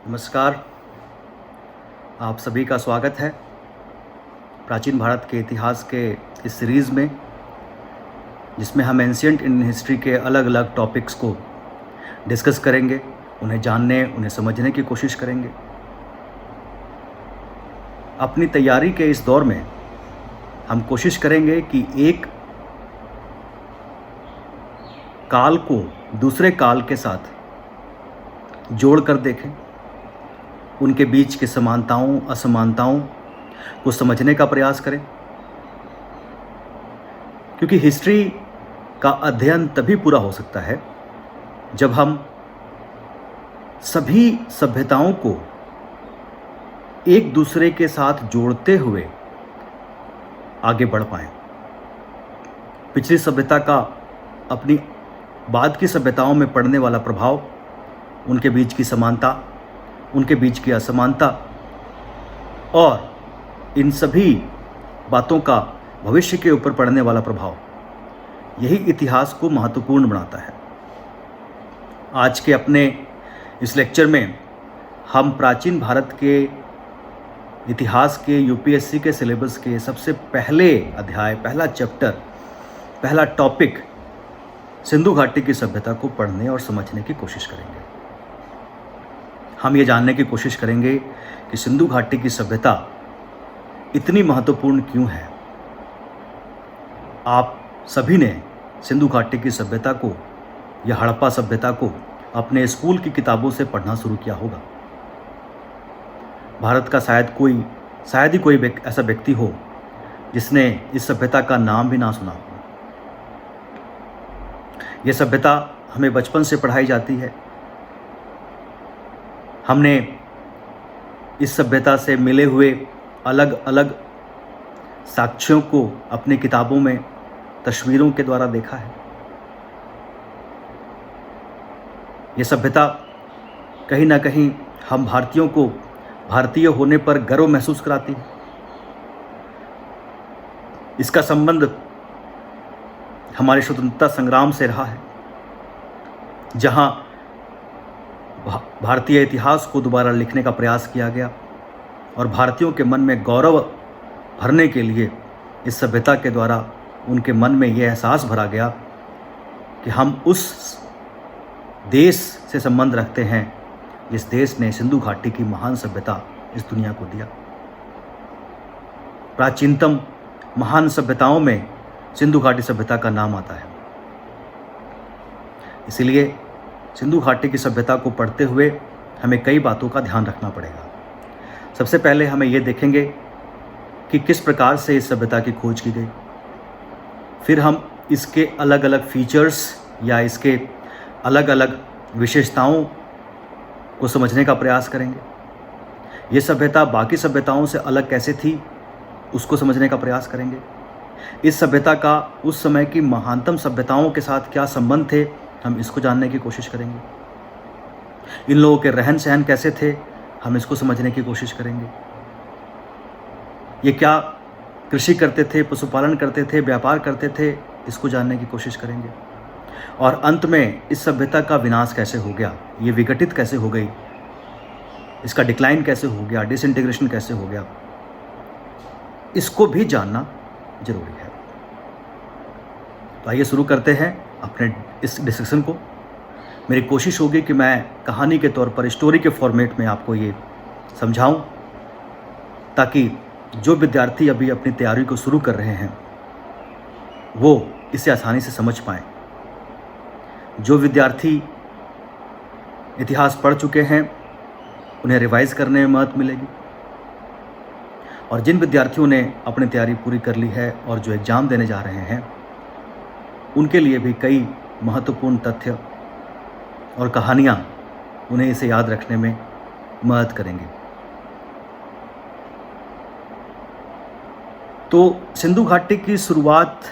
नमस्कार। आप सभी का स्वागत है प्राचीन भारत के इतिहास के इस सीरीज़ में, जिसमें हम एंशिएंट इंडियन हिस्ट्री के अलग अलग टॉपिक्स को डिस्कस करेंगे, उन्हें जानने, उन्हें समझने की कोशिश करेंगे। अपनी तैयारी के इस दौर में हम कोशिश करेंगे कि एक काल को दूसरे काल के साथ जोड़ कर देखें, उनके बीच की समानताओं असमानताओं को समझने का प्रयास करें, क्योंकि हिस्ट्री का अध्ययन तभी पूरा हो सकता है जब हम सभी सभ्यताओं को एक दूसरे के साथ जोड़ते हुए आगे बढ़ पाएं। पिछली सभ्यता का अपनी बाद की सभ्यताओं में पड़ने वाला प्रभाव, उनके बीच की समानता, उनके बीच की असमानता और इन सभी बातों का भविष्य के ऊपर पड़ने वाला प्रभाव, यही इतिहास को महत्वपूर्ण बनाता है। आज के अपने इस लेक्चर में हम प्राचीन भारत के इतिहास के यूपीएससी के सिलेबस के सबसे पहले अध्याय, पहला चैप्टर, पहला टॉपिक सिंधु घाटी की सभ्यता को पढ़ने और समझने की कोशिश करेंगे। हम ये जानने की कोशिश करेंगे कि सिंधु घाटी की सभ्यता इतनी महत्वपूर्ण क्यों है। आप सभी ने सिंधु घाटी की सभ्यता को या हड़प्पा सभ्यता को अपने स्कूल की किताबों से पढ़ना शुरू किया होगा। भारत का शायद ही कोई ऐसा व्यक्ति हो जिसने इस सभ्यता का नाम भी ना सुना हो। यह सभ्यता हमें बचपन से पढ़ाई जाती है। हमने इस सभ्यता से मिले हुए अलग अलग साक्ष्यों को अपनी किताबों में तस्वीरों के द्वारा देखा है। यह सभ्यता कहीं ना कहीं हम भारतीयों को भारतीय होने पर गर्व महसूस कराती है। इसका संबंध हमारे स्वतंत्रता संग्राम से रहा है, जहां भारतीय इतिहास को दोबारा लिखने का प्रयास किया गया और भारतीयों के मन में गौरव भरने के लिए इस सभ्यता के द्वारा उनके मन में यह एहसास भरा गया कि हम उस देश से संबंध रखते हैं जिस देश ने सिंधु घाटी की महान सभ्यता इस दुनिया को दिया। प्राचीनतम महान सभ्यताओं में सिंधु घाटी सभ्यता का नाम आता है। इसलिए सिंधु घाटी की सभ्यता को पढ़ते हुए हमें कई बातों का ध्यान रखना पड़ेगा। सबसे पहले हमें यह देखेंगे कि किस प्रकार से इस सभ्यता की खोज की गई। फिर हम इसके अलग अलग फीचर्स या इसके अलग अलग विशेषताओं को समझने का प्रयास करेंगे। ये सभ्यता बाकी सभ्यताओं से अलग कैसे थी, उसको समझने का प्रयास करेंगे। इस सभ्यता का उस समय की महानतम सभ्यताओं के साथ क्या संबंध थे, हम इसको जानने की कोशिश करेंगे। इन लोगों के रहन सहन कैसे थे, हम इसको समझने की कोशिश करेंगे। ये क्या कृषि करते थे, पशुपालन करते थे, व्यापार करते थे, इसको जानने की कोशिश करेंगे। और अंत में इस सभ्यता का विनाश कैसे हो गया, ये विघटित कैसे हो गई, इसका डिक्लाइन कैसे हो गया, डिसइंटीग्रेशन कैसे हो गया, इसको भी जानना जरूरी है। तो आइए शुरू करते हैं अपने इस डिस्कशन को। मेरी कोशिश होगी कि मैं कहानी के तौर पर, स्टोरी के फॉर्मेट में आपको ये समझाऊं, ताकि जो विद्यार्थी अभी अपनी तैयारी को शुरू कर रहे हैं वो इसे आसानी से समझ पाएं। जो विद्यार्थी इतिहास पढ़ चुके हैं उन्हें रिवाइज करने में मदद मिलेगी, और जिन विद्यार्थियों ने अपनी तैयारी पूरी कर ली है और जो एग्ज़ाम देने जा रहे हैं उनके लिए भी कई महत्वपूर्ण तथ्य और कहानियाँ उन्हें इसे याद रखने में मदद करेंगे। तो सिंधु घाटी की शुरुआत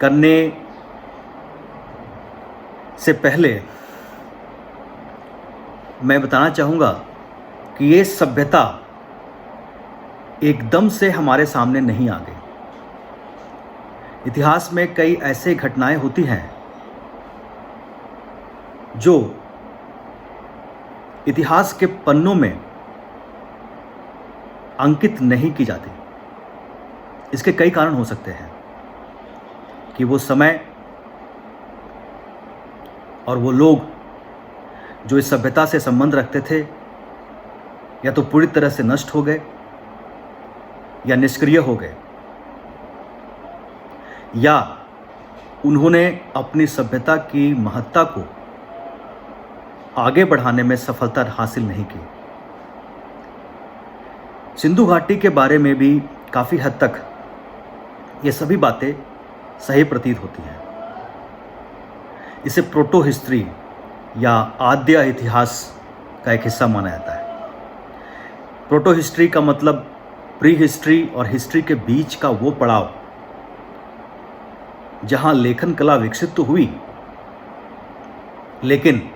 करने से पहले मैं बताना चाहूँगा कि ये सभ्यता एकदम से हमारे सामने नहीं आ गई। इतिहास में कई ऐसे घटनाएं होती हैं जो इतिहास के पन्नों में अंकित नहीं की जाती। इसके कई कारण हो सकते हैं कि वो समय और वो लोग जो इस सभ्यता से संबंध रखते थे या तो पूरी तरह से नष्ट हो गए या निष्क्रिय हो गए, या उन्होंने अपनी सभ्यता की महत्ता को आगे बढ़ाने में सफलता हासिल नहीं की। सिंधु घाटी के बारे में भी काफ़ी हद तक ये सभी बातें सही प्रतीत होती हैं। इसे प्रोटो हिस्ट्री या आद्य इतिहास का एक हिस्सा माना जाता है। प्रोटो हिस्ट्री का मतलब प्री हिस्ट्री और हिस्ट्री के बीच का वो पड़ाव जहां लेखन कला विकसित तो हुई, लेकिन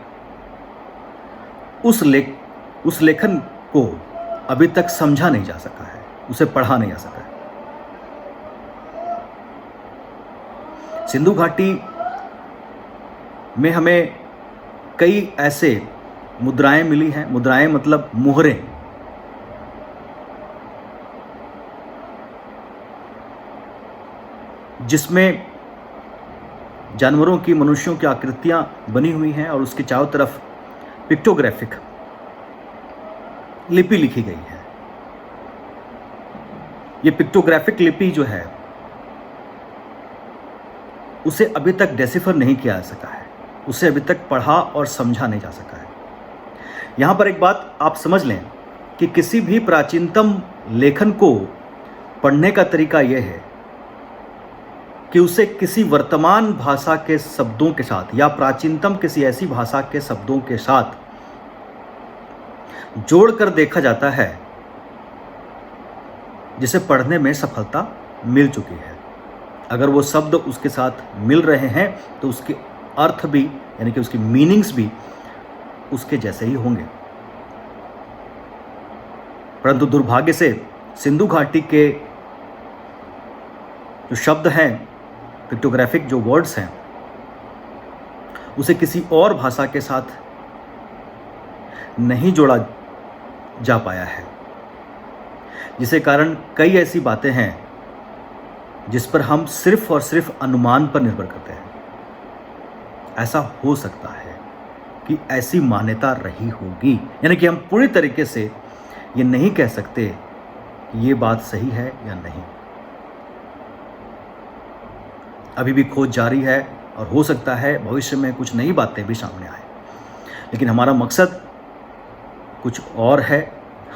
उस लेखन को अभी तक समझा नहीं जा सका है, उसे पढ़ा नहीं जा सका है। सिंधु घाटी में हमें कई ऐसे मुद्राएं मिली हैं। मुद्राएं मतलब मुहरें, जिसमें जानवरों की, मनुष्यों की आकृतियां बनी हुई हैं और उसके चारों तरफ पिक्टोग्राफिक लिपि लिखी गई है। ये पिक्टोग्राफिक लिपि जो है उसे अभी तक डेसिफर नहीं किया जा सका है, उसे अभी तक पढ़ा और समझा नहीं जा सका है। यहाँ पर एक बात आप समझ लें कि किसी भी प्राचीनतम लेखन को पढ़ने का तरीका यह है कि उसे किसी वर्तमान भाषा के शब्दों के साथ या प्राचीनतम किसी ऐसी भाषा के शब्दों के साथ जोड़कर देखा जाता है जिसे पढ़ने में सफलता मिल चुकी है। अगर वो शब्द उसके साथ मिल रहे हैं तो उसके अर्थ भी, यानी कि उसकी मीनिंग्स भी उसके जैसे ही होंगे। परंतु दुर्भाग्य से सिंधु घाटी के जो शब्द हैं, पिक्टोग्राफिक जो वर्ड्स हैं, उसे किसी और भाषा के साथ नहीं जोड़ा जा पाया है, जिसके कारण कई ऐसी बातें हैं जिस पर हम सिर्फ और सिर्फ अनुमान पर निर्भर करते हैं। ऐसा हो सकता है कि ऐसी मान्यता रही होगी, यानी कि हम पूरी तरीके से ये नहीं कह सकते कि ये बात सही है या नहीं। अभी भी खोज जारी है और हो सकता है भविष्य में कुछ नई बातें भी सामने आए, लेकिन हमारा मकसद कुछ और है।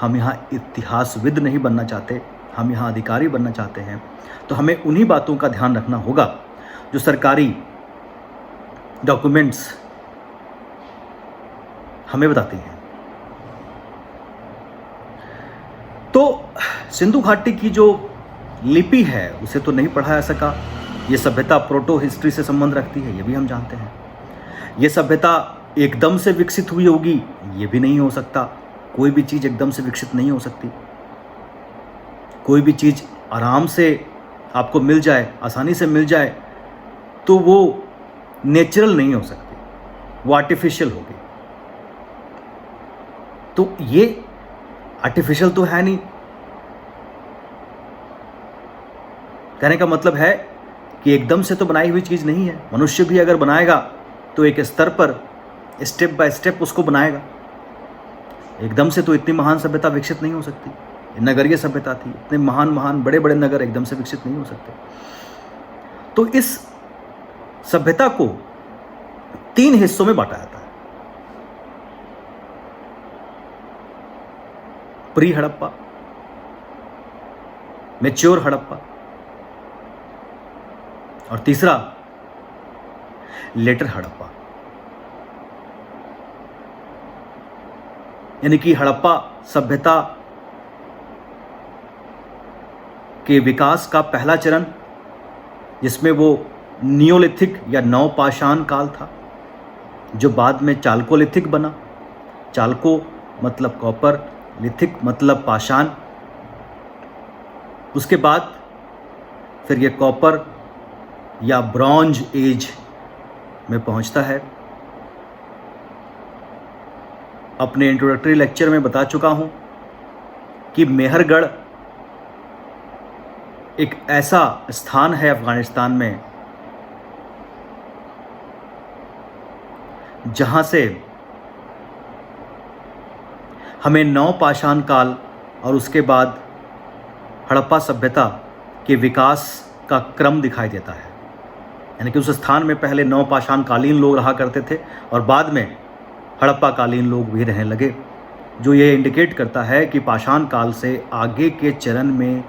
हम यहाँ इतिहासविद नहीं बनना चाहते, हम यहाँ अधिकारी बनना चाहते हैं। तो हमें उन्हीं बातों का ध्यान रखना होगा जो सरकारी डॉक्यूमेंट्स हमें बताती हैं। तो सिंधु घाटी की जो लिपि है उसे तो नहीं पढ़ा जा सका। ये सभ्यता प्रोटो हिस्ट्री से संबंध रखती है, ये भी हम जानते हैं। ये सभ्यता एकदम से विकसित हुई होगी, ये भी नहीं हो सकता। कोई भी चीज़ एकदम से विकसित नहीं हो सकती। कोई भी चीज़ आराम से आपको मिल जाए, आसानी से मिल जाए, तो वो नेचुरल नहीं हो सकती, वो आर्टिफिशियल होगी। तो ये आर्टिफिशियल तो है नहीं। कहने का मतलब है कि एकदम से तो बनाई हुई चीज़ नहीं है। मनुष्य भी अगर बनाएगा तो एक स्तर पर स्टेप बाय स्टेप उसको बनाएगा। एकदम से तो इतनी महान सभ्यता विकसित नहीं हो सकती। नगरीय सभ्यता थी, इतने महान महान बड़े बड़े नगर एकदम से विकसित नहीं हो सकते। तो इस सभ्यता को 3 हिस्सों में बांटा जाता है। प्री हड़प्पा, मैच्योर हड़प्पा और तीसरा लेटर हड़प्पा। यानी कि हड़प्पा सभ्यता के विकास का पहला चरण, जिसमें वो नियोलिथिक या नवपाषाण काल था, जो बाद में चाल्कोलिथिक बना। चाल्को मतलब कॉपर, लिथिक मतलब पाषाण। उसके बाद फिर ये कॉपर या ब्रॉन्ज एज में पहुंचता है। अपने इंट्रोडक्टरी लेक्चर में बता चुका हूं कि मेहरगढ़ एक ऐसा स्थान है अफगानिस्तान में जहां से हमें नवपाषाण काल और उसके बाद हड़प्पा सभ्यता के विकास का क्रम दिखाई देता है। यानी कि उस स्थान में पहले नवपाषाण कालीन लोग रहा करते थे और बाद में हड़प्पा कालीन लोग भी रहने लगे, जो ये इंडिकेट करता है कि पाषाण काल से आगे के चरण में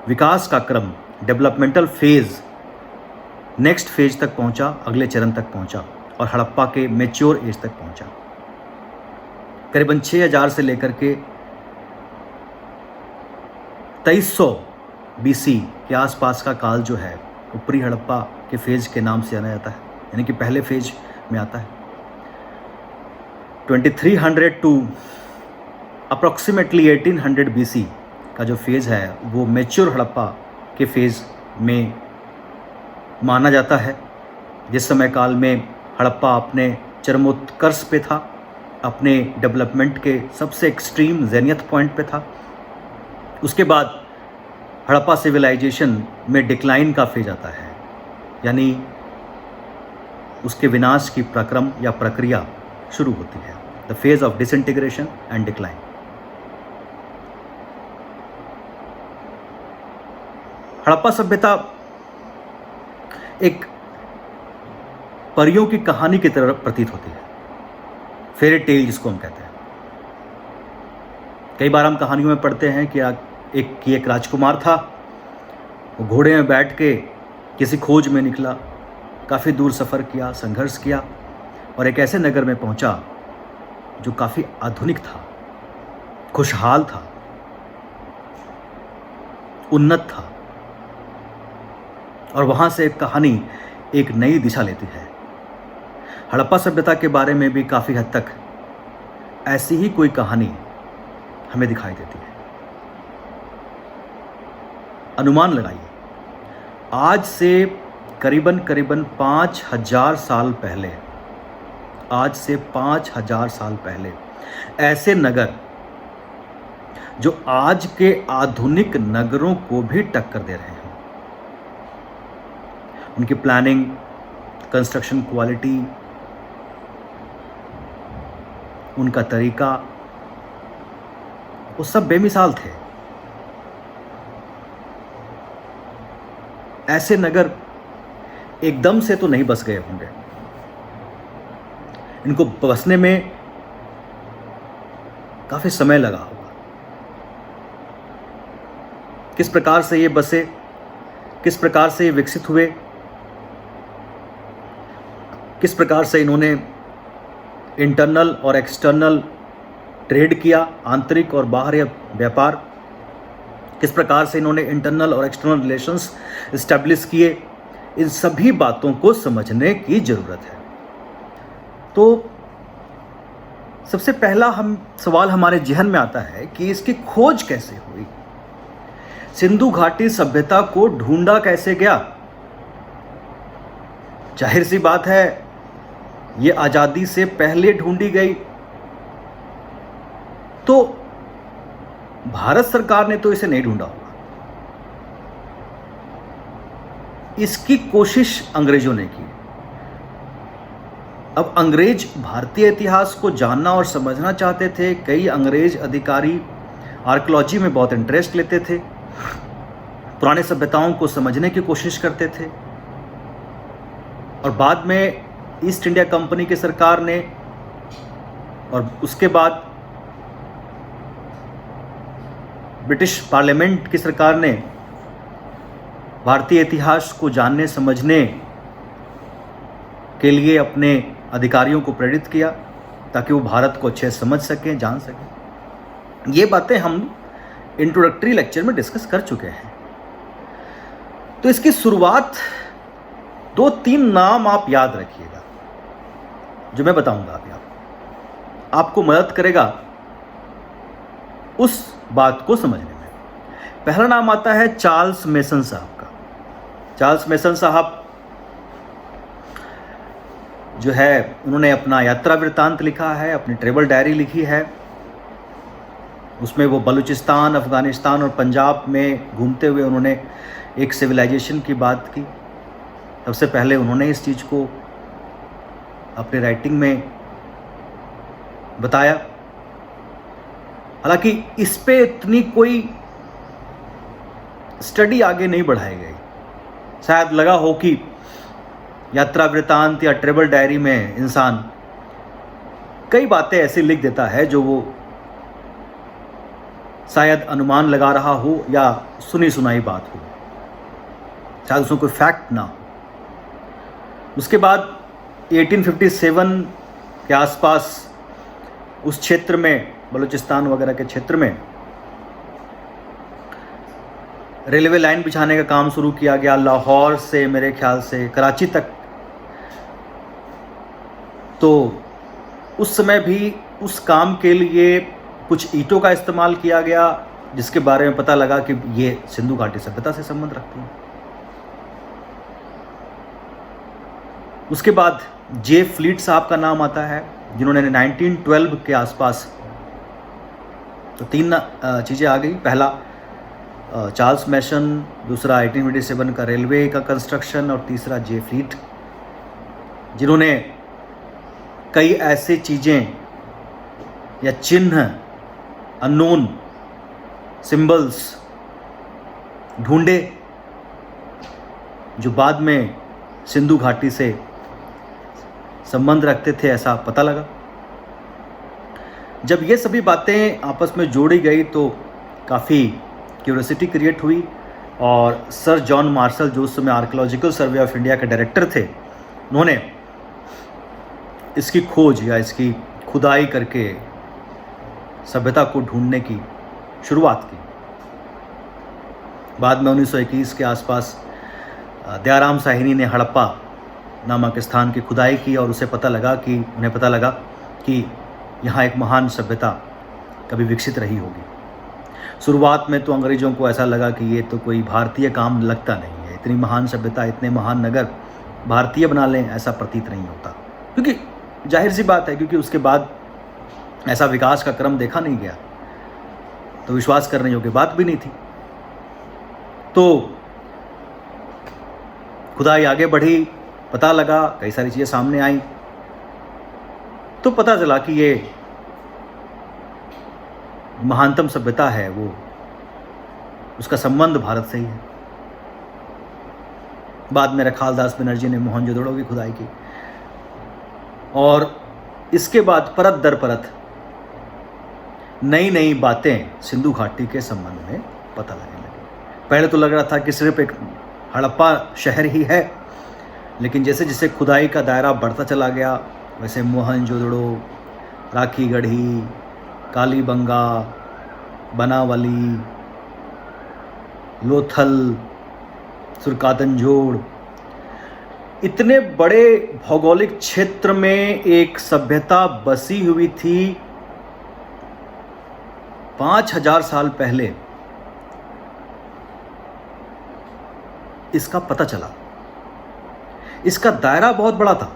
विकास का क्रम, डेवलपमेंटल फेज नेक्स्ट फेज तक पहुंचा, अगले चरण तक पहुंचा और हड़प्पा के मैच्योर एज तक पहुंचा। करीबन 6000 से लेकर के 2300 BC के आसपास का काल जो है ऊपरी हड़प्पा के फेज के नाम से जाना जाता है, यानी कि पहले फेज में आता है। 2300 टू अप्रॉक्सीमेटली 1800 BC का जो फेज है वो मैच्योर हड़प्पा के फेज में माना जाता है, जिस समय काल में हड़प्पा अपने चरमोत्कर्ष पे था, अपने डेवलपमेंट के सबसे एक्सट्रीम जेनियत पॉइंट पे था। उसके बाद हड़प्पा सिविलाइजेशन में डिक्लाइन का फेज आता है, यानी उसके विनाश की प्रक्रम या प्रक्रिया शुरू होती है, the phase of disintegration and decline. Harappa सभ्यता एक परियों की कहानी की तरह प्रतीत होती है, फेरी टेल जिसको हम कहते हैं। कई बार हम कहानियों में पढ़ते हैं कि एक राजकुमार था, वो घोड़े में बैठ के किसी खोज में निकला, काफ़ी दूर सफ़र किया, संघर्ष किया और एक ऐसे नगर में पहुंचा जो काफ़ी आधुनिक था, खुशहाल था, उन्नत था और वहाँ से एक कहानी एक नई दिशा लेती है। हड़प्पा सभ्यता के बारे में भी काफ़ी हद तक ऐसी ही कोई कहानी हमें दिखाई देती है। अनुमान लगाइए, आज से करीबन 5000 साल पहले, आज से 5000 साल पहले ऐसे नगर जो आज के आधुनिक नगरों को भी टक्कर दे रहे हैं, उनकी प्लानिंग, कंस्ट्रक्शन क्वालिटी, उनका तरीका, वो सब बेमिसाल थे। ऐसे नगर एकदम से तो नहीं बस गए होंगे, इनको बसने में काफी समय लगा होगा। किस प्रकार से ये बसे, किस प्रकार से ये विकसित हुए, किस प्रकार से इन्होंने इंटरनल और एक्सटर्नल ट्रेड किया, आंतरिक और बाहरी व्यापार, किस प्रकार से इन्होंने इंटरनल और एक्सटर्नल रिलेशंस इस्टेब्लिश किए, इन सभी बातों को समझने की ज़रूरत है। तो सबसे पहला सवाल हमारे जहन में आता है कि इसकी खोज कैसे हुई, सिंधु घाटी सभ्यता को ढूंढा कैसे गया। जाहिर सी बात है, ये आज़ादी से पहले ढूंढी गई, तो भारत सरकार ने तो इसे नहीं ढूंढा होगा, इसकी कोशिश अंग्रेजों ने की। अब अंग्रेज भारतीय इतिहास को जानना और समझना चाहते थे। कई अंग्रेज अधिकारी आर्कियोलॉजी में बहुत इंटरेस्ट लेते थे, पुराने सभ्यताओं को समझने की कोशिश करते थे और बाद में ईस्ट इंडिया कंपनी की सरकार ने और उसके बाद ब्रिटिश पार्लियामेंट की सरकार ने भारतीय इतिहास को जानने समझने के लिए अपने अधिकारियों को प्रेरित किया ताकि वो भारत को अच्छे से समझ सकें, जान सकें। ये बातें हम इंट्रोडक्टरी लेक्चर में डिस्कस कर चुके हैं। तो इसकी शुरुआत 2-3 नाम आप याद रखिएगा जो मैं बताऊंगा अभी, आपको मदद करेगा उस बात को समझने में। पहला नाम आता है चार्ल्स मेसन साहब का। चार्ल्स मेसन साहब जो है उन्होंने अपना यात्रा वृत्तांत लिखा है, अपनी ट्रैवल डायरी लिखी है। उसमें वो बलूचिस्तान, अफ़गानिस्तान और पंजाब में घूमते हुए उन्होंने एक सिविलाइजेशन की बात की। सबसे पहले उन्होंने इस चीज़ को अपने राइटिंग में बताया। हालांकि इस पे इतनी कोई स्टडी आगे नहीं बढ़ाई गई। शायद लगा हो कि यात्रा वृत्तांत या ट्रैवल डायरी में इंसान कई बातें ऐसी लिख देता है जो वो शायद अनुमान लगा रहा हो या सुनी सुनाई बात हो, शायद उसमें कोई फैक्ट ना हो। उसके बाद 1857 के आसपास उस क्षेत्र में, बलूचिस्तान वगैरह के क्षेत्र में रेलवे लाइन बिछाने का काम शुरू किया गया, लाहौर से मेरे ख्याल से कराची तक। तो उस समय भी उस काम के लिए कुछ ईंटों का इस्तेमाल किया गया, जिसके बारे में पता लगा कि ये सिंधु घाटी सभ्यता से संबंध रखती है। उसके बाद जे फ्लीट साहब का नाम आता है, जिन्होंने 1912 के आसपास तो 3 चीज़ें आ गई। पहला चार्ल्स मैसन, दूसरा 1827 का रेलवे का कंस्ट्रक्शन और तीसरा जे फ्लीट, जिन्होंने कई ऐसे चीज़ें या चिन्ह, अननोन सिंबल्स ढूंढे जो बाद में सिंधु घाटी से संबंध रखते थे, ऐसा पता लगा। जब ये सभी बातें आपस में जोड़ी गई तो काफ़ी क्यूरियोसिटी क्रिएट हुई और सर जॉन मार्शल, जो उस समय आर्कियोलॉजिकल सर्वे ऑफ इंडिया के डायरेक्टर थे, उन्होंने इसकी खोज या इसकी खुदाई करके सभ्यता को ढूंढने की शुरुआत की। बाद में 1921 के आसपास दयाराम साहिनी ने हड़प्पा नामक स्थान की खुदाई की और उन्हें पता लगा कि यहाँ एक महान सभ्यता कभी विकसित रही होगी। शुरुआत में तो अंग्रेज़ों को ऐसा लगा कि ये तो कोई भारतीय काम लगता नहीं है, इतनी महान सभ्यता, इतने महान नगर भारतीय बना लें, ऐसा प्रतीत नहीं होता। क्योंकि जाहिर सी बात है, क्योंकि उसके बाद ऐसा विकास का क्रम देखा नहीं गया, तो विश्वास करने योग्य बात भी नहीं थी। तो खुदाई आगे बढ़ी, पता लगा, कई सारी चीज़ें सामने आई, तो पता चला कि ये महानतम सभ्यता है, वो उसका संबंध भारत से ही है। बाद में रखालदास बनर्जी ने मोहनजोदड़ो की खुदाई की और इसके बाद परत दर परत नई नई बातें सिंधु घाटी के संबंध में पता लगने लगी। पहले तो लग रहा था कि सिर्फ एक हड़प्पा शहर ही है, लेकिन जैसे जैसे खुदाई का दायरा बढ़ता चला गया, वैसे मोहनजोदड़ो, राखी गढ़ी, कालीबंगा, बनावली, लोथल, सुरकातंजोड़, इतने बड़े भौगोलिक क्षेत्र में एक सभ्यता बसी हुई थी 5000 साल पहले, इसका पता चला। इसका दायरा बहुत बड़ा था।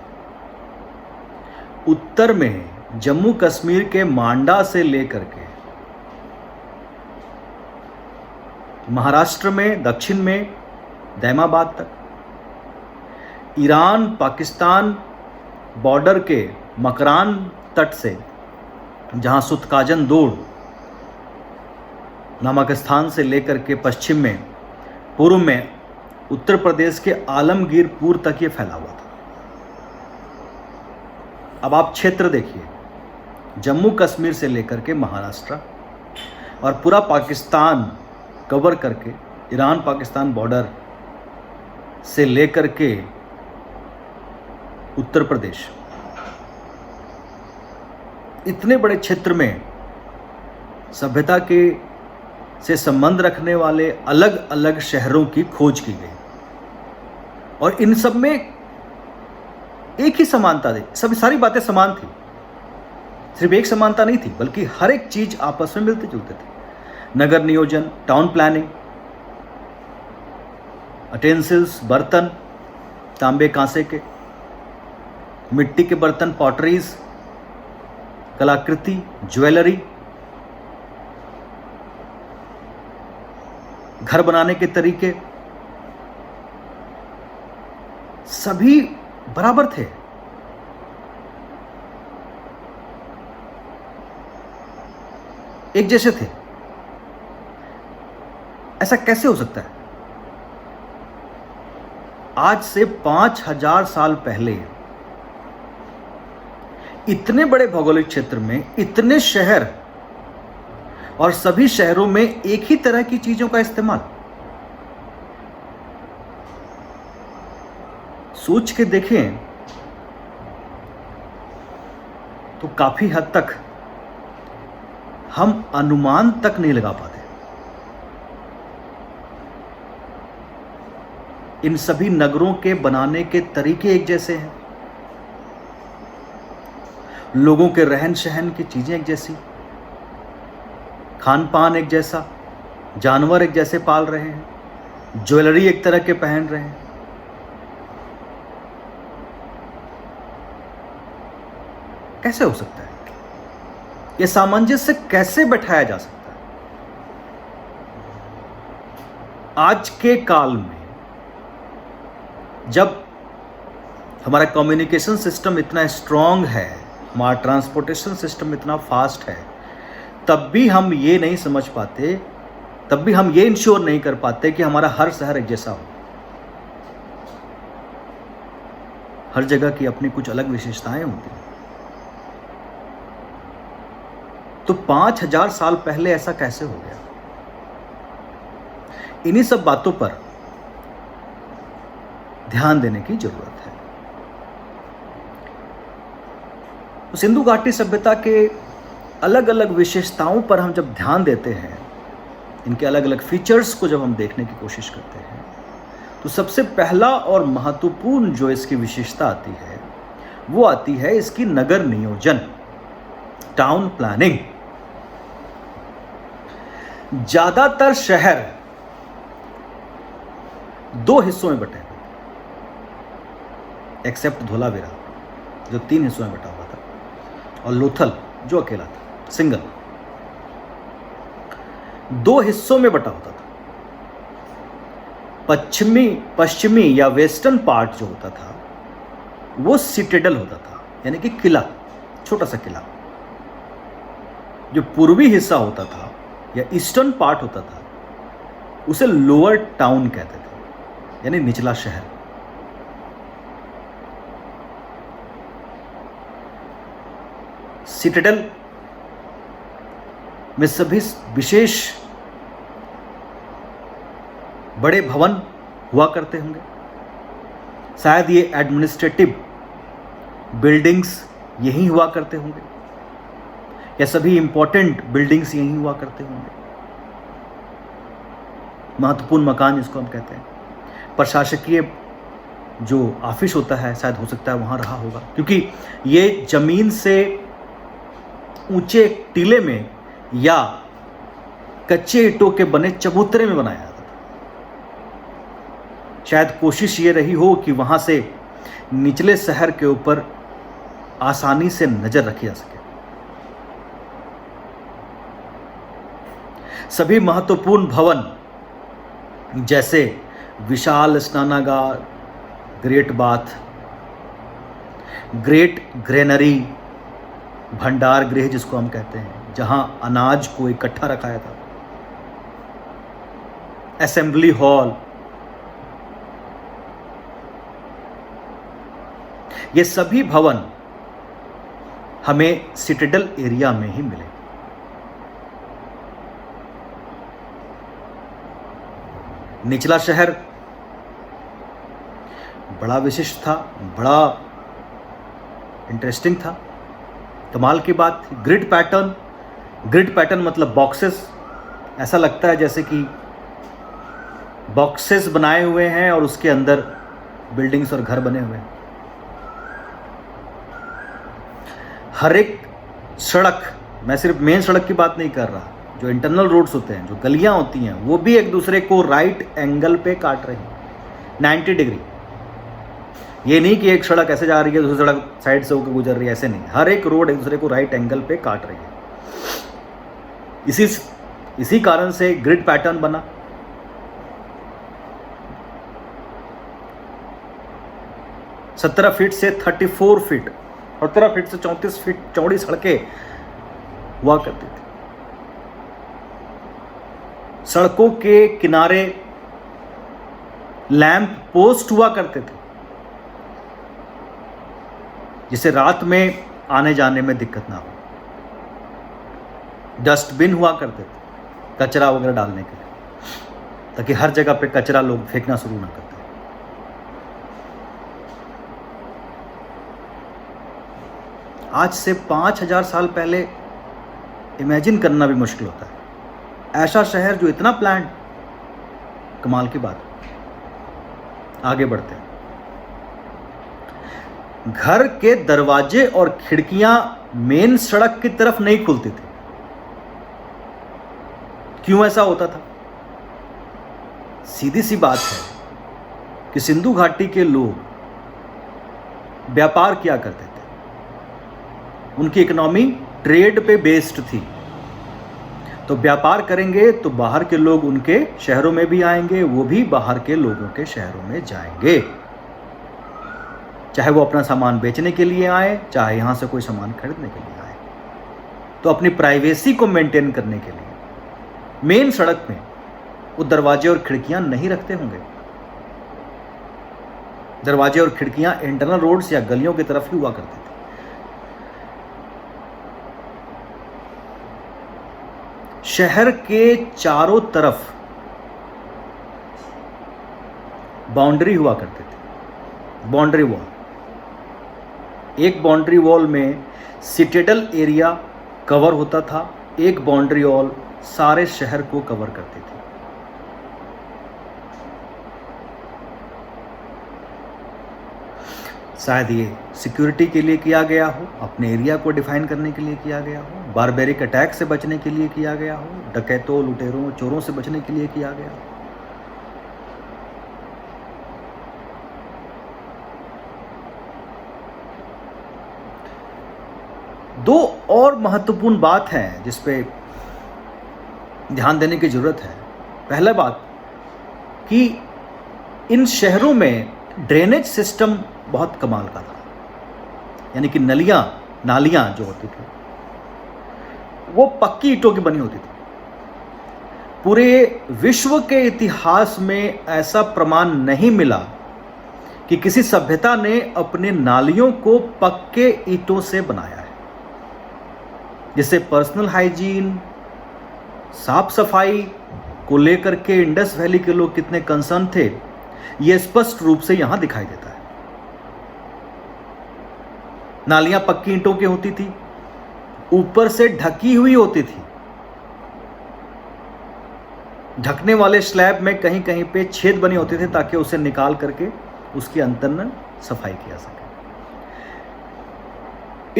उत्तर में जम्मू कश्मीर के मांडा से लेकर के महाराष्ट्र में दक्षिण में दैमाबाद तक, ईरान पाकिस्तान बॉर्डर के मकरान तट से, जहां सुतकाजन दौड़ नामक स्थान से लेकर के पश्चिम में, पूर्व में उत्तर प्रदेश के आलमगीरपुर तक ये फैला हुआ था। अब आप क्षेत्र देखिए, जम्मू कश्मीर से लेकर के महाराष्ट्र और पूरा पाकिस्तान कवर करके, ईरान पाकिस्तान बॉर्डर से लेकर के उत्तर प्रदेश, इतने बड़े क्षेत्र में सभ्यता के से संबंध रखने वाले अलग अलग शहरों की खोज की गई और इन सब में एक ही समानता थी। सारी बातें समान थी, सिर्फ एक समानता नहीं थी, बल्कि हर एक चीज आपस में मिलते जुलते थे। नगर नियोजन, टाउन प्लानिंग, अटेंसिल्स, बर्तन तांबे कांसे के, मिट्टी के बर्तन, पॉटरीज, कलाकृति, ज्वेलरी, घर बनाने के तरीके सभी बराबर थे। एक जैसे थे। ऐसा कैसे हो सकता है? आज से 5000 साल पहले इतने बड़े भौगोलिक क्षेत्र में इतने शहर और सभी शहरों में एक ही तरह की चीजों का इस्तेमाल। सोच के देखें तो काफी हद तक हम अनुमान तक नहीं लगा पाते। इन सभी नगरों के बनाने के तरीके एक जैसे हैं, लोगों के रहन सहन की चीजें एक जैसी, खान पान एक जैसा, जानवर एक जैसे पाल रहे हैं, ज्वेलरी एक तरह के पहन रहे हैं। कैसे हो सकता है? यह सामंजस्य कैसे बैठाया जा सकता है? आज के काल में जब हमारा कम्युनिकेशन सिस्टम इतना स्ट्रांग है, हमारा ट्रांसपोर्टेशन सिस्टम इतना फास्ट है, तब भी हम ये नहीं समझ पाते, तब भी हम ये इंश्योर नहीं कर पाते कि हमारा हर शहर एक जैसा हो। हर जगह की अपनी कुछ अलग विशेषताएं होती हैं। तो 5000 साल पहले ऐसा कैसे हो गया? इन्हीं सब बातों पर ध्यान देने की जरूरत है। तो सिंधु घाटी सभ्यता के अलग अलग विशेषताओं पर हम जब ध्यान देते हैं, इनके अलग अलग फीचर्स को जब हम देखने की कोशिश करते हैं, तो सबसे पहला और महत्वपूर्ण जो इसकी विशेषता आती है वो आती है इसकी नगर नियोजन, टाउन प्लानिंग। ज्यादातर शहर दो हिस्सों में बटे, एक्सेप्ट धोलावीरा जो 3 हिस्सों में बटा हुआ था, और लोथल जो अकेला था, सिंगल। 2 हिस्सों में बटा होता था। पश्चिमी या वेस्टर्न पार्ट जो होता था वो सिटेडल होता था, यानी कि किला, छोटा सा किला। जो पूर्वी हिस्सा होता था या ईस्टर्न पार्ट होता था उसे लोअर टाउन कहते थे, यानी निचला शहर। सिटेडल में सभी विशेष बड़े भवन हुआ करते होंगे। शायद ये एडमिनिस्ट्रेटिव बिल्डिंग्स यहीं हुआ करते होंगे, या सभी इंपॉर्टेंट बिल्डिंग्स यहीं हुआ करते होंगे। महत्वपूर्ण मकान जिसको हम कहते हैं, प्रशासकीय जो ऑफिस होता है शायद हो सकता है वहाँ रहा होगा, क्योंकि ये जमीन से ऊंचे टीले में या कच्चे ईंटों के बने चबूतरे में बनाया जाता था। शायद कोशिश ये रही हो कि वहाँ से निचले शहर के ऊपर आसानी से नजर रखी जा सके। सभी महत्वपूर्ण भवन जैसे विशाल स्नानागार, ग्रेट बाथ, ग्रेट ग्रेनरी, भंडार गृह जिसको हम कहते हैं, जहां अनाज को इकट्ठा रखाया था, असेंबली हॉल, ये सभी भवन हमें सिटेडल एरिया में ही मिले। निचला शहर बड़ा विशिष्ट था, बड़ा इंटरेस्टिंग था, कमाल की बात थी। ग्रिड पैटर्न मतलब बॉक्सेस, ऐसा लगता है जैसे कि बॉक्सेस बनाए हुए हैं और उसके अंदर बिल्डिंग्स और घर बने हुए हैं। हर एक सड़क, मैं सिर्फ मेन सड़क की बात नहीं कर रहा, जो इंटरनल रोड्स होते हैं, जो गलियां होती हैं, वो भी एक दूसरे को राइट एंगल पे काट रही हैं, 90 डिग्री। ये नहीं कि एक सड़क ऐसे जा रही है दूसरी सड़क साइड से होकर गुजर रही है, ऐसे नहीं। हर एक रोड एक दूसरे को राइट एंगल पे काट रही है। इसी कारण से ग्रिड पैटर्न बना। सत्रह फीट से 34 फीट, 17 फीट से 34 फीट चौड़ी सड़कें हुआ करती थी। सड़कों के किनारे लैंप पोस्ट हुआ करते थे, जिससे रात में आने जाने में दिक्कत ना हो। डस्टबिन हुआ करते थे कचरा वगैरह डालने के लिए, ताकि हर जगह पे कचरा लोग फेंकना शुरू ना करते। आज से 5000 साल पहले इमेजिन करना भी मुश्किल होता है ऐसा शहर जो इतना प्लान्ड। कमाल की बात। आगे बढ़ते हैं। घर के दरवाजे और खिड़कियां मेन सड़क की तरफ नहीं खुलती थी। क्यों ऐसा होता था? सीधी सी बात है कि सिंधु घाटी के लोग व्यापार किया करते थे। उनकी इकोनॉमी ट्रेड पे बेस्ड थी। तो व्यापार करेंगे तो बाहर के लोग उनके शहरों में भी आएंगे, वो भी बाहर के लोगों के शहरों में जाएंगे, चाहे वो अपना सामान बेचने के लिए आए, चाहे यहां से कोई सामान खरीदने के लिए आए। तो अपनी प्राइवेसी को मेंटेन करने के लिए मेन सड़क में वो दरवाजे और खिड़कियां नहीं रखते होंगे। दरवाजे और खिड़कियां इंटरनल रोड्स या गलियों की तरफ ही हुआ करते थे। शहर के चारों तरफ बाउंड्री हुआ करते थे, बाउंड्री वॉल। एक बाउंड्री वॉल में सिटेडल एरिया कवर होता था, एक बाउंड्री वॉल सारे शहर को कवर करती थी। शायद ये सिक्योरिटी के लिए किया गया हो, अपने एरिया को डिफाइन करने के लिए किया गया हो, बारबेरिक अटैक से बचने के लिए किया गया हो, डकैतों, लुटेरों, चोरों से बचने के लिए किया गया हो। दो और महत्वपूर्ण बात है जिस पे ध्यान देने की जरूरत है। पहला बात कि इन शहरों में ड्रेनेज सिस्टम बहुत कमाल का था। यानी कि नालियां जो होती थी वो पक्की ईंटों की बनी होती थी। पूरे विश्व के इतिहास में ऐसा प्रमाण नहीं मिला कि किसी सभ्यता ने अपने नालियों को पक्के ईंटों से बनाया है, जिससे पर्सनल हाइजीन, साफ सफाई को लेकर के इंडस वैली के लोग कितने कंसर्न थे, यह स्पष्ट रूप से यहां दिखाई देता है। नालियां पक्की ईंटों की होती थी, ऊपर से ढकी हुई होती थी। ढकने वाले स्लैब में कहीं कहीं पे छेद बने होते थे ताकि उसे निकाल करके उसकी अंतर्न सफाई किया सके।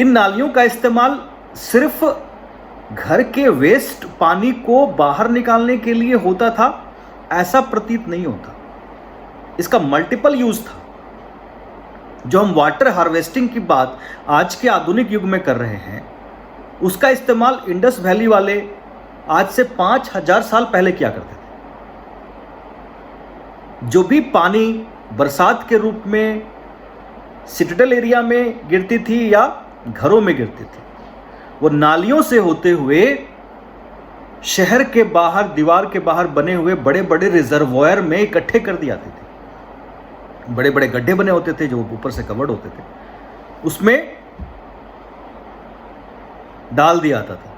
इन नालियों का इस्तेमाल सिर्फ घर के वेस्ट पानी को बाहर निकालने के लिए होता था ऐसा प्रतीत नहीं होता। इसका मल्टीपल यूज था। जो हम वाटर हार्वेस्टिंग की बात आज के आधुनिक युग में कर रहे हैं, उसका इस्तेमाल इंडस वैली वाले आज से 5000 साल पहले किया करते थे। जो भी पानी बरसात के रूप में सिटेडल एरिया में गिरती थी या घरों में गिरती थी, वो नालियों से होते हुए शहर के बाहर, दीवार के बाहर बने हुए बड़े बड़े रिजर्वॉयर में इकट्ठे कर दी जाती थी। बड़े बड़े गड्ढे बने होते थे जो ऊपर से कवर्ड होते थे, उसमें डाल दिया जाता था।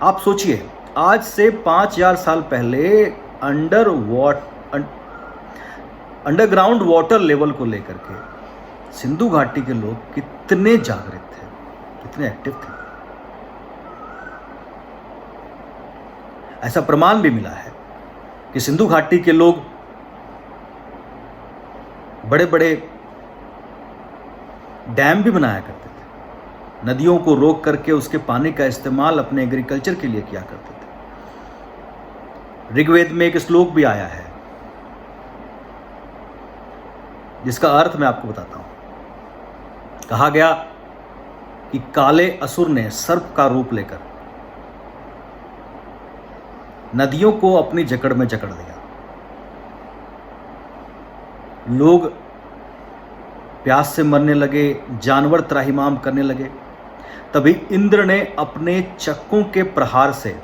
आप सोचिए, आज से 5000 साल पहले अंडरग्राउंड वाटर लेवल को लेकर के सिंधु घाटी के लोग कितने जागृत थे, कितने एक्टिव थे। ऐसा प्रमाण भी मिला है कि सिंधु घाटी के लोग बड़े बड़े डैम भी बनाया करते थे, नदियों को रोक करके उसके पानी का इस्तेमाल अपने एग्रीकल्चर के लिए किया करते थे। ऋग्वेद में एक श्लोक भी आया है जिसका अर्थ मैं आपको बताता हूं। कहा गया कि काले असुर ने सर्प का रूप लेकर नदियों को अपनी जकड़ में जकड़ दिया। लोग प्यास से मरने लगे, जानवर त्राहिमाम करने लगे। तभी इंद्र ने अपने चक्कों के प्रहार से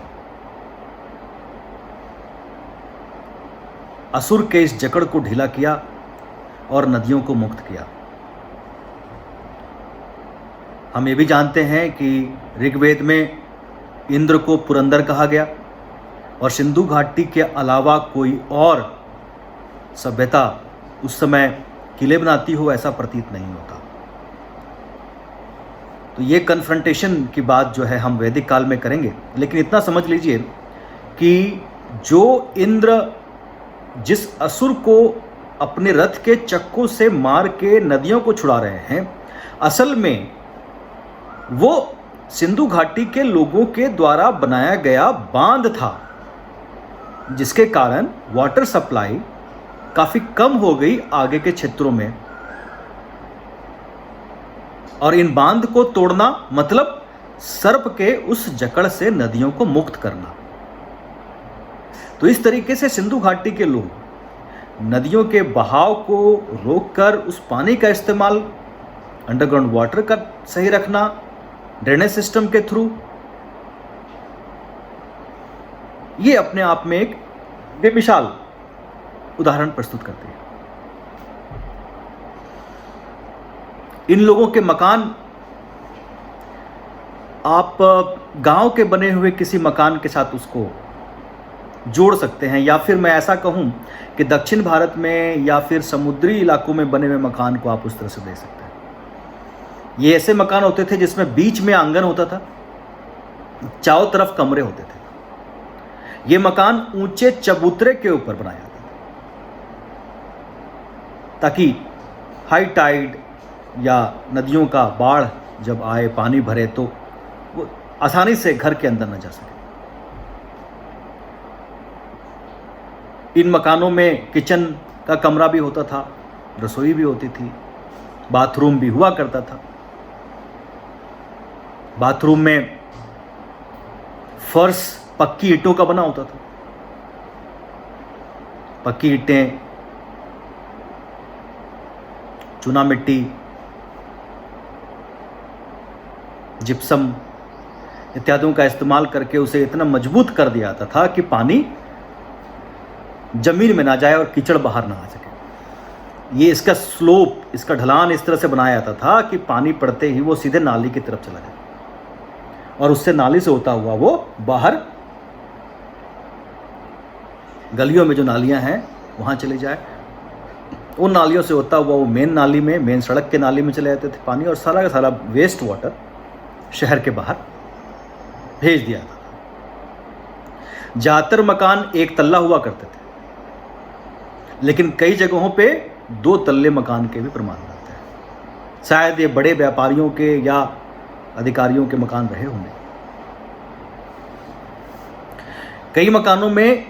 असुर के इस जकड़ को ढीला किया और नदियों को मुक्त किया। हम ये भी जानते हैं कि ऋग्वेद में इंद्र को पुरंदर कहा गया और सिंधु घाटी के अलावा कोई और सभ्यता उस समय किले बनाती हो ऐसा प्रतीत नहीं होता। तो ये कन्फ्रंटेशन की बात जो है हम वैदिक काल में करेंगे, लेकिन इतना समझ लीजिए कि जो इंद्र जिस असुर को अपने रथ के चक्कों से मार के नदियों को छुड़ा रहे हैं, असल में वो सिंधु घाटी के लोगों के द्वारा बनाया गया बांध था, जिसके कारण वाटर सप्लाई काफी कम हो गई आगे के क्षेत्रों में। और इन बांध को तोड़ना मतलब सर्प के उस जकड़ से नदियों को मुक्त करना। तो इस तरीके से सिंधु घाटी के लोग नदियों के बहाव को रोककर उस पानी का इस्तेमाल अंडरग्राउंड वाटर का सही रखना, ड्रेनेज सिस्टम के थ्रू, ये अपने आप में एक बेमिसाल उदाहरण प्रस्तुत करते हैं। इन लोगों के मकान आप गांव के बने हुए किसी मकान के साथ उसको जोड़ सकते हैं, या फिर मैं ऐसा कहूं कि दक्षिण भारत में या फिर समुद्री इलाकों में बने हुए मकान को आप उस तरह से देख सकते हैं। ये ऐसे मकान होते थे जिसमें बीच में आंगन होता था, चारों तरफ कमरे होते थे। ये मकान ऊंचे चबूतरे के ऊपर बनाया जाता था ताकि हाई टाइड या नदियों का बाढ़ जब आए, पानी भरे, तो वो आसानी से घर के अंदर न जा सके। इन मकानों में किचन का कमरा भी होता था, रसोई भी होती थी, बाथरूम भी हुआ करता था। बाथरूम में फर्श पक्की ईंटों का बना होता था। पक्की ईंटें, चूना मिट्टी, जिप्सम इत्यादियों का इस्तेमाल करके उसे इतना मजबूत कर दिया जाता था कि पानी जमीन में ना जाए और कीचड़ बाहर ना आ सके। ये इसका स्लोप, इसका ढलान इस तरह से बनाया जाता था कि पानी पड़ते ही वो सीधे नाली की तरफ चला जाए और उससे नाली से होता हुआ वो बाहर गलियों में जो नालियां हैं वहां चले जाए। उन नालियों से होता हुआ वो मेन नाली में, मेन सड़क के नाली में चले जाते थे पानी, और सारा का सारा वेस्ट वाटर शहर के बाहर भेज दिया था। ज्यादातर मकान एक तल्ला हुआ करते थे, लेकिन कई जगहों पे 2 तल्ले मकान के भी प्रमाण मिलते हैं। शायद ये बड़े व्यापारियों के या अधिकारियों के मकान रहे होंगे। कई मकानों में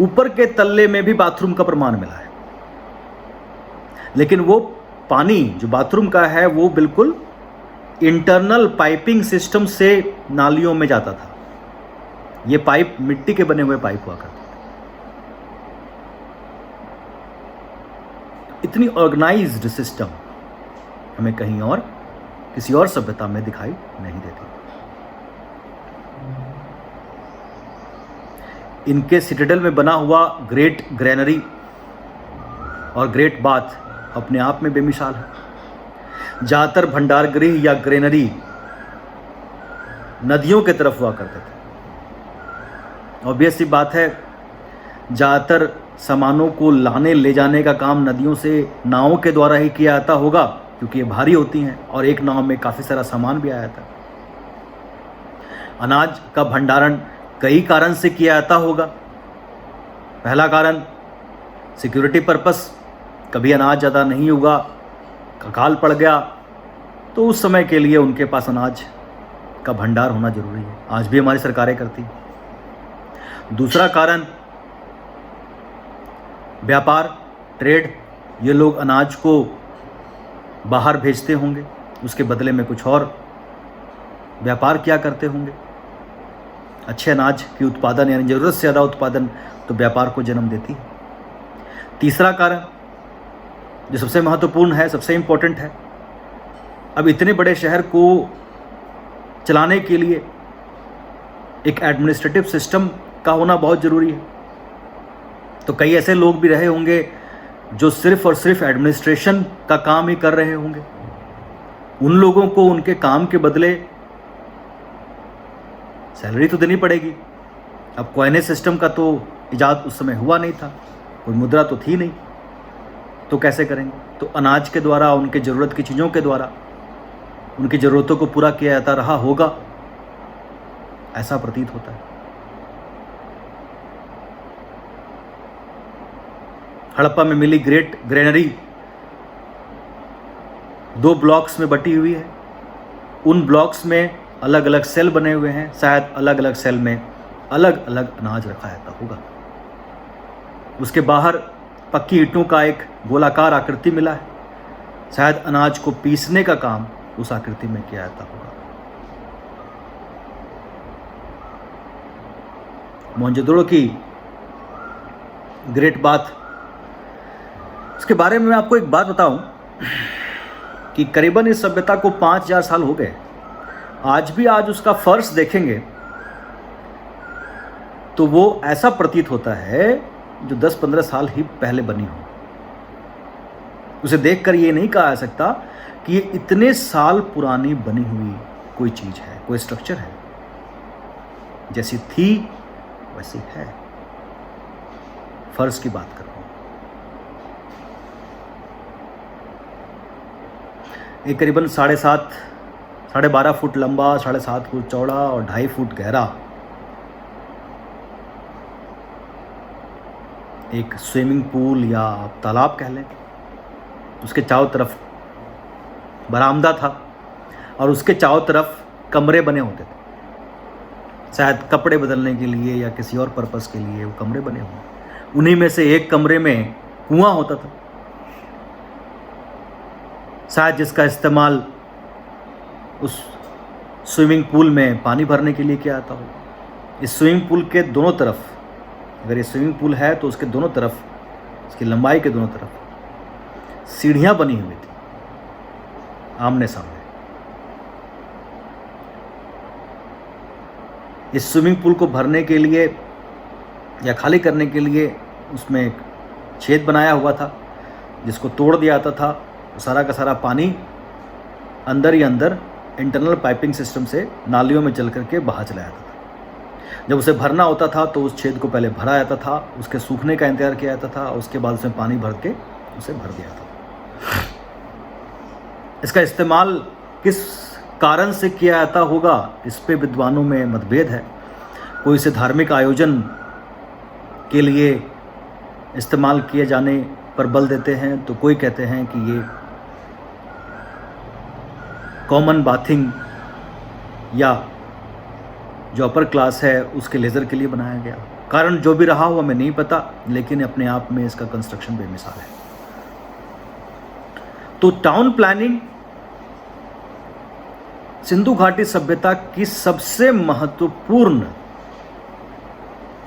ऊपर के तल्ले में भी बाथरूम का प्रमाण मिला है, लेकिन वो पानी जो बाथरूम का है वो बिल्कुल इंटरनल पाइपिंग सिस्टम से नालियों में जाता था। ये पाइप मिट्टी के बने हुए पाइप हुआ करते थे। इतनी ऑर्गेनाइज्ड सिस्टम हमें कहीं और किसी और सभ्यता में दिखाई नहीं देती। इनके सिटाडेल में बना हुआ ग्रेट ग्रेनरी और ग्रेट बाथ अपने आप में बेमिसाल है। ज्यादातर भंडार गृह या ग्रेनरी नदियों के तरफ हुआ करते थे। ऑब्वियस सी बात है, ज़्यादातर सामानों को लाने ले जाने का काम नदियों से नावों के द्वारा ही किया जाता होगा, क्योंकि ये भारी होती हैं और एक नाव में काफ़ी सारा सामान भी आया था। अनाज का भंडारण कई कारण से किया जाता होगा। पहला कारण सिक्योरिटी पर्पस, कभी अनाज ज़्यादा नहीं हुआ, अकाल पड़ गया, तो उस समय के लिए उनके पास अनाज का भंडार होना जरूरी है। आज भी हमारी सरकारें करती हैं। दूसरा कारण व्यापार, ट्रेड, ये लोग अनाज को बाहर भेजते होंगे, उसके बदले में कुछ और व्यापार किया करते होंगे। अच्छे अनाज की उत्पादन यानी ज़रूरत से ज़्यादा उत्पादन तो व्यापार को जन्म देती है। तीसरा कारण जो सबसे महत्वपूर्ण है, सबसे इम्पोर्टेंट है, अब इतने बड़े शहर को चलाने के लिए एक एडमिनिस्ट्रेटिव सिस्टम का होना बहुत ज़रूरी है। तो कई ऐसे लोग भी रहे होंगे जो सिर्फ और सिर्फ एडमिनिस्ट्रेशन का काम ही कर रहे होंगे। उन लोगों को उनके काम के बदले सैलरी तो देनी पड़ेगी। अब कॉइनेज सिस्टम का तो इजाद उस समय हुआ नहीं था, कोई मुद्रा तो थी नहीं, तो कैसे करेंगे? तो अनाज के द्वारा, उनके ज़रूरत की चीज़ों के द्वारा उनकी ज़रूरतों को पूरा किया जाता रहा होगा, ऐसा प्रतीत होता है। हड़प्पा में मिली ग्रेट ग्रेनरी 2 ब्लॉक्स में बटी हुई है। उन ब्लॉक्स में अलग अलग सेल बने हुए हैं, शायद अलग अलग सेल में अलग अलग अनाज रखा जाता होगा। उसके बाहर पक्की ईंटों का एक गोलाकार आकृति मिला है, शायद अनाज को पीसने का काम उस आकृति में किया जाता होगा। मोहनजोदड़ो की ग्रेट बात, इसके बारे में मैं आपको एक बात बताऊं कि करीबन इस सभ्यता को 5000 साल हो गए। आज उसका फर्श देखेंगे तो वो ऐसा प्रतीत होता है जो 10-15 साल ही पहले बनी हो। उसे देखकर ये नहीं कहा जा सकता कि ये इतने साल पुरानी बनी हुई कोई चीज है, कोई स्ट्रक्चर है। जैसी थी वैसी है। फर्श की बात कर रहा हूं। एक करीबन 7.5 साढ़े 12 फुट लंबा, 7.5 फुट चौड़ा और 2.5 फुट गहरा एक स्विमिंग पूल या आप तालाब कह लें, उसके चारों तरफ बरामदा था और उसके चारों तरफ कमरे बने होते थे। शायद कपड़े बदलने के लिए या किसी और पर्पस के लिए वो कमरे बने हुए। उन्हीं में से एक कमरे में कुआं होता था, शायद जिसका इस्तेमाल उस स्विमिंग पूल में पानी भरने के लिए किया जाता हो। इस स्विमिंग पूल के दोनों तरफ, अगर ये स्विमिंग पूल है तो उसके दोनों तरफ, इसकी लंबाई के दोनों तरफ सीढ़ियां बनी हुई थी आमने सामने। इस स्विमिंग पूल को भरने के लिए या खाली करने के लिए उसमें एक छेद बनाया हुआ था जिसको तोड़ दिया जाता था। सारा का सारा पानी अंदर ही अंदर इंटरनल पाइपिंग सिस्टम से नालियों में चल करके बाहर चला जाता था। जब उसे भरना होता था तो उस छेद को पहले भरा जाता था, उसके सूखने का इंतजार किया जाता था, उसके बाद उसमें पानी भर के उसे भर दिया था। इसका इस्तेमाल किस कारण से किया जाता होगा, इस पे विद्वानों में मतभेद है। कोई इसे धार्मिक आयोजन के लिए इस्तेमाल किए जाने पर बल देते हैं, तो कोई कहते हैं कि ये कॉमन बाथिंग या जो अपर क्लास है उसके लेज़र के लिए बनाया गया। कारण जो भी रहा हो हमें नहीं पता, लेकिन अपने आप में इसका कंस्ट्रक्शन बेमिसाल है। तो टाउन प्लानिंग सिंधु घाटी सभ्यता की सबसे महत्वपूर्ण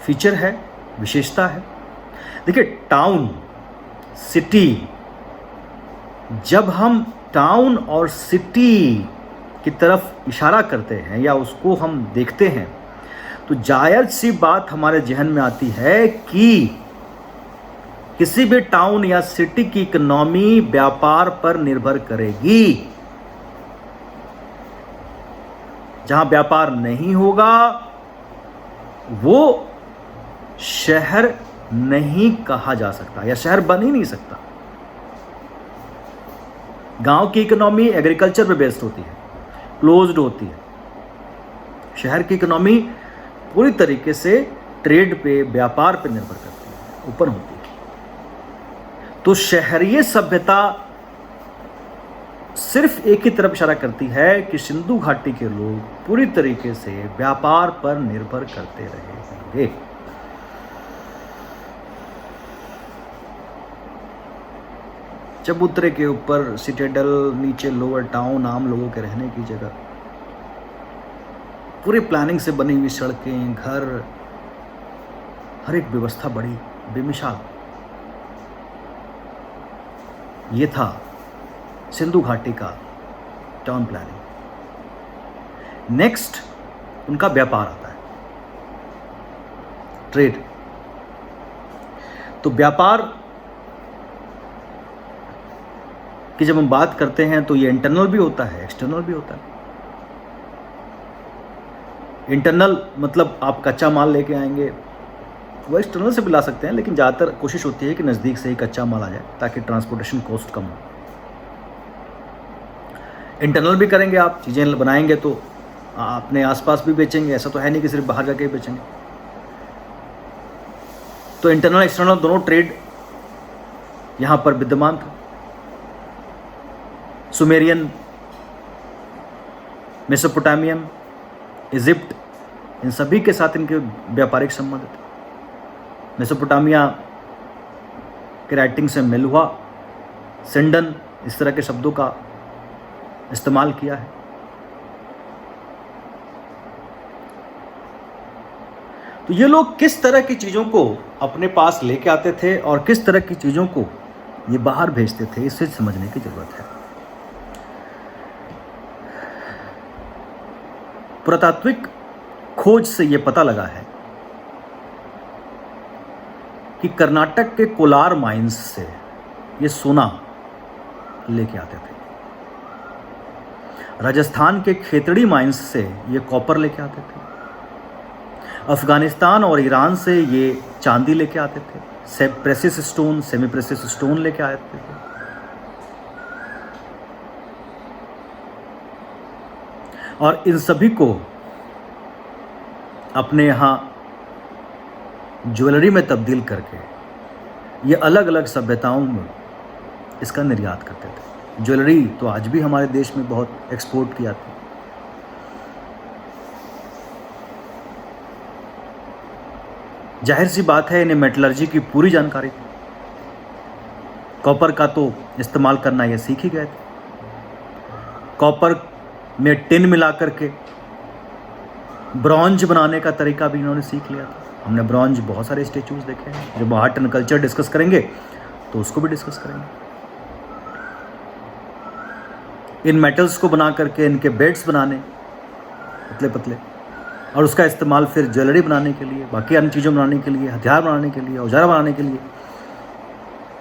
फीचर है, विशेषता है। देखिए, टाउन, सिटी, जब हम टाउन और सिटी की तरफ इशारा करते हैं या उसको हम देखते हैं तो जायज़ सी बात हमारे जहन में आती है कि किसी भी टाउन या सिटी की इकोनॉमी व्यापार पर निर्भर करेगी। जहां व्यापार नहीं होगा वो शहर नहीं कहा जा सकता या शहर बन ही नहीं सकता। गांव की इकोनॉमी एग्रीकल्चर पे बेस्ड होती है, क्लोज्ड होती है। शहर की इकोनॉमी पूरी तरीके से ट्रेड पे, व्यापार पे निर्भर करती है, ओपन होती है। तो शहरीय सभ्यता सिर्फ एक ही तरफ इशारा करती है कि सिंधु घाटी के लोग पूरी तरीके से व्यापार पर निर्भर करते रहे होंगे। चबूतरे के ऊपर सिटाडेल, नीचे लोअर टाउन, आम लोगों के रहने की जगह, पूरी प्लानिंग से बनी हुई सड़कें, घर, हर एक व्यवस्था बड़ी बेमिसाल। ये था सिंधु घाटी का टाउन प्लानिंग। नेक्स्ट उनका व्यापार आता है, ट्रेड। तो व्यापार की जब हम बात करते हैं तो ये इंटरनल भी होता है, एक्सटर्नल भी होता है। इंटरनल मतलब आप कच्चा माल लेके आएंगे, वो एक्सटर्नल से भी ला सकते हैं, लेकिन ज़्यादातर कोशिश होती है कि नज़दीक से ही कच्चा माल आ जाए ताकि ट्रांसपोर्टेशन कॉस्ट कम हो। इंटरनल भी करेंगे, आप चीज़ें बनाएंगे तो अपने आसपास भी बेचेंगे, ऐसा तो है नहीं कि सिर्फ बाहर जाके बेचेंगे। तो इंटरनल एक्सटर्नल दोनों ट्रेड यहाँ पर विद्यमान था। सुमेरियन, मेसोपोटामियन, इजिप्ट, इन सभी के साथ इनके व्यापारिक संबंध थे। मेसोपोटामिया के राइटिंग से मिल हुआ, सिंडन, इस तरह के शब्दों का इस्तेमाल किया है। तो ये लोग किस तरह की चीज़ों को अपने पास लेके आते थे और किस तरह की चीज़ों को ये बाहर भेजते थे, इसे समझने की ज़रूरत है। पुरातात्विक खोज से ये पता लगा है कि कर्नाटक के कोलार माइंस से ये सोना लेके आते थे, राजस्थान के खेतड़ी माइंस से ये कॉपर लेके आते थे, अफगानिस्तान और ईरान से ये चांदी लेके आते थे, precious stone, semi precious stone लेके आते थे। और इन सभी को अपने यहाँ ज्वेलरी में तब्दील करके ये अलग अलग सभ्यताओं में इसका निर्यात करते थे। ज्वेलरी तो आज भी हमारे देश में बहुत एक्सपोर्ट किया था। जाहिर सी बात है इन्हें मेटलर्जी की पूरी जानकारी थी। कॉपर का तो इस्तेमाल करना ये सीख ही गए थे। कॉपर में टिन मिला करके ब्रॉन्ज बनाने का तरीका भी इन्होंने सीख लिया था। हमने ब्रॉन्ज बहुत सारे स्टेचूज देखे हैं। जब आर्ट एंड कल्चर डिस्कस करेंगे तो उसको भी डिस्कस करेंगे। इन मेटल्स को बना करके इनके बेड्स बनाने पतले पतले, और उसका इस्तेमाल फिर ज्वेलरी बनाने के लिए, बाकी अन्य चीज़ों बनाने के लिए, हथियार बनाने के लिए, औजार बनाने के लिए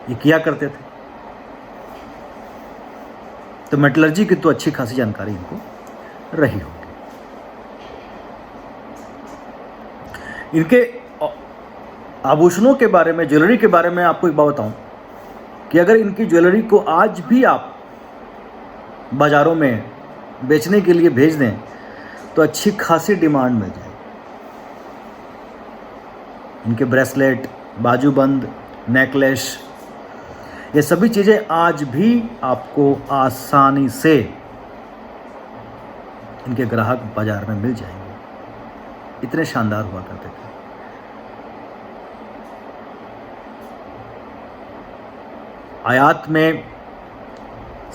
ये किया करते थे। तो मेटलर्जी की तो अच्छी खासी जानकारी इनको रही होगी। इनके आभूषणों के बारे में, ज्वेलरी के बारे में आपको एक बात बताऊं कि अगर इनकी ज्वेलरी को आज भी आप बाज़ारों में बेचने के लिए भेज दें तो अच्छी खासी डिमांड मिल जाएगी। इनके ब्रेसलेट, बाजूबंद, नेकलेस, ये सभी चीज़ें आज भी आपको आसानी से इनके ग्राहक बाजार में मिल जाएंगे। इतने शानदार हुआ करते थे। आयात में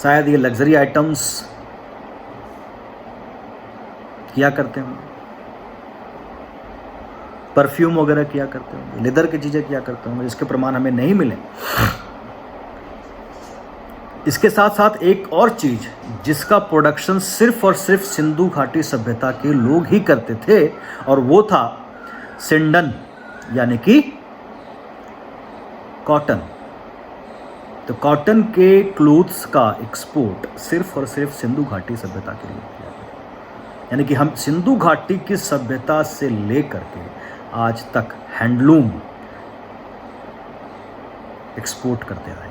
शायद ये लग्जरी आइटम्स किया करते होंगे, परफ्यूम वगैरह किया करते होंगे, लेदर की चीज़ें किया करते होंगे, जिसके प्रमाण हमें नहीं मिले। इसके साथ साथ एक और चीज़ जिसका प्रोडक्शन सिर्फ और सिर्फ सिंधु घाटी सभ्यता के लोग ही करते थे, और वो था सिंडन, यानी कि कॉटन। तो कॉटन के क्लोथ्स का एक्सपोर्ट सिर्फ और सिर्फ सिंधु घाटी सभ्यता के लिए किया गया। यानी कि हम सिंधु घाटी की सभ्यता से लेकर के आज तक हैंडलूम एक्सपोर्ट करते आए।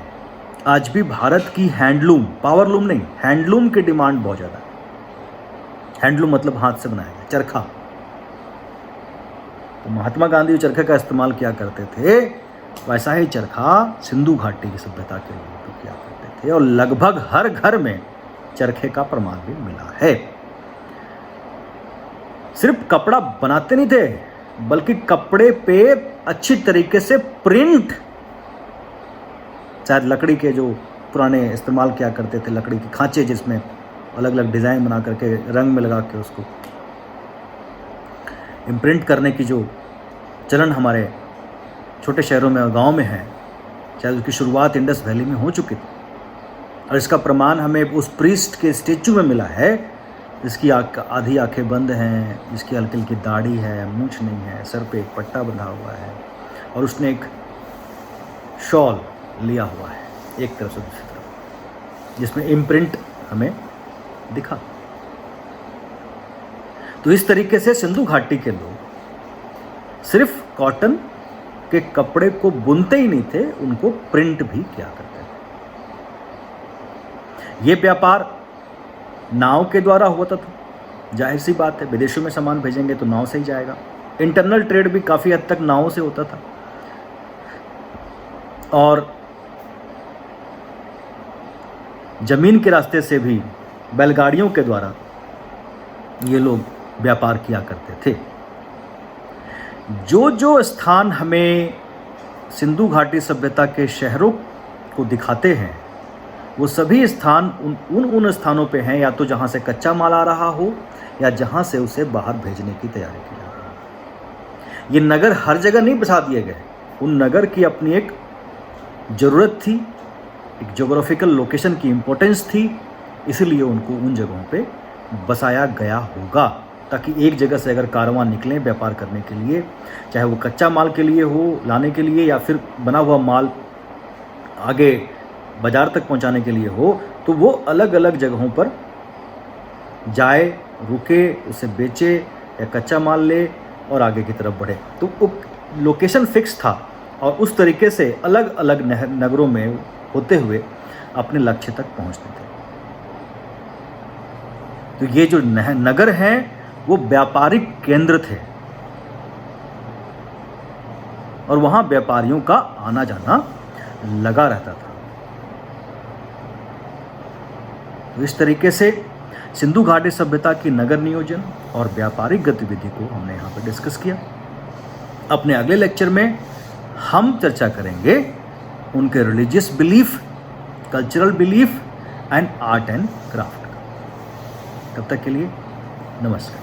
आज भी भारत की हैंडलूम, पावरलूम नहीं, हैंडलूम की डिमांड बहुत ज़्यादा है। हैंडलूम मतलब हाथ से बनाया गया, चरखा। तो महात्मा गांधी चरखे का इस्तेमाल किया करते थे, वैसा ही चरखा सिंधु घाटी की सभ्यता के लोग किया करते थे, और लगभग हर घर में चरखे का प्रमाण भी मिला है। सिर्फ कपड़ा बनाते नहीं थे, बल्कि कपड़े पे अच्छी तरीके से प्रिंट, शायद लकड़ी के जो पुराने इस्तेमाल किया करते थे लकड़ी के खांचे, जिसमें अलग अलग डिज़ाइन बना करके रंग में लगा के उसको इम्प्रिंट करने की जो चलन हमारे छोटे शहरों में और गाँव में है, शायद उसकी शुरुआत इंडस वैली में हो चुकी थी। और इसका प्रमाण हमें उस प्रीस्ट के स्टेचू में मिला है, जिसकी आधी आंखें बंद हैं, जिसकी हल्की हल्की दाढ़ी है, मूंछ नहीं है, सर पे एक पट्टा बंधा हुआ है और उसने एक शॉल लिया हुआ है एक तरफ से दूसरी तरफ, जिसमें इम्प्रिंट हमें दिखा। तो इस तरीके से सिंधु घाटी के लोग सिर्फ कॉटन के कपड़े को बुनते ही नहीं थे, उनको प्रिंट भी किया करते थे। ये व्यापार नाव के द्वारा होता था, जाहिर सी बात है, विदेशों में सामान भेजेंगे तो नाव से ही जाएगा। इंटरनल ट्रेड भी काफ़ी हद तक नावों से होता था और जमीन के रास्ते से भी बैलगाड़ियों के द्वारा ये लोग व्यापार किया करते थे। जो जो स्थान हमें सिंधु घाटी सभ्यता के शहरों को दिखाते हैं, वो सभी स्थान उन स्थानों पे हैं, या तो जहाँ से कच्चा माल आ रहा हो या जहाँ से उसे बाहर भेजने की तैयारी की जा रही है। ये नगर हर जगह नहीं बसा दिए गए, उन नगर की अपनी एक ज़रूरत थी, एक जोग्राफिकल लोकेशन की इम्पोर्टेंस थी, इसलिए उनको उन जगहों पे बसाया गया होगा, ताकि एक जगह से अगर कारवां निकलें व्यापार करने के लिए, चाहे वो कच्चा माल के लिए हो लाने के लिए या फिर बना हुआ माल आगे बाज़ार तक पहुंचाने के लिए हो, तो वो अलग अलग जगहों पर जाए, रुके, उसे बेचे या कच्चा माल ले और आगे की तरफ बढ़े। तो वो लोकेशन फिक्स था और उस तरीके से अलग अलग नगरों में होते हुए अपने लक्ष्य तक पहुंचते थे। तो ये जो नगर हैं वो व्यापारिक केंद्र थे और वहां व्यापारियों का आना जाना लगा रहता था। तो इस तरीके से सिंधु घाटी सभ्यता की नगर नियोजन और व्यापारिक गतिविधि को हमने यहाँ पर डिस्कस किया। अपने अगले लेक्चर में हम चर्चा करेंगे उनके religious belief, cultural belief and art and craft. तब तक के लिए नमस्कार।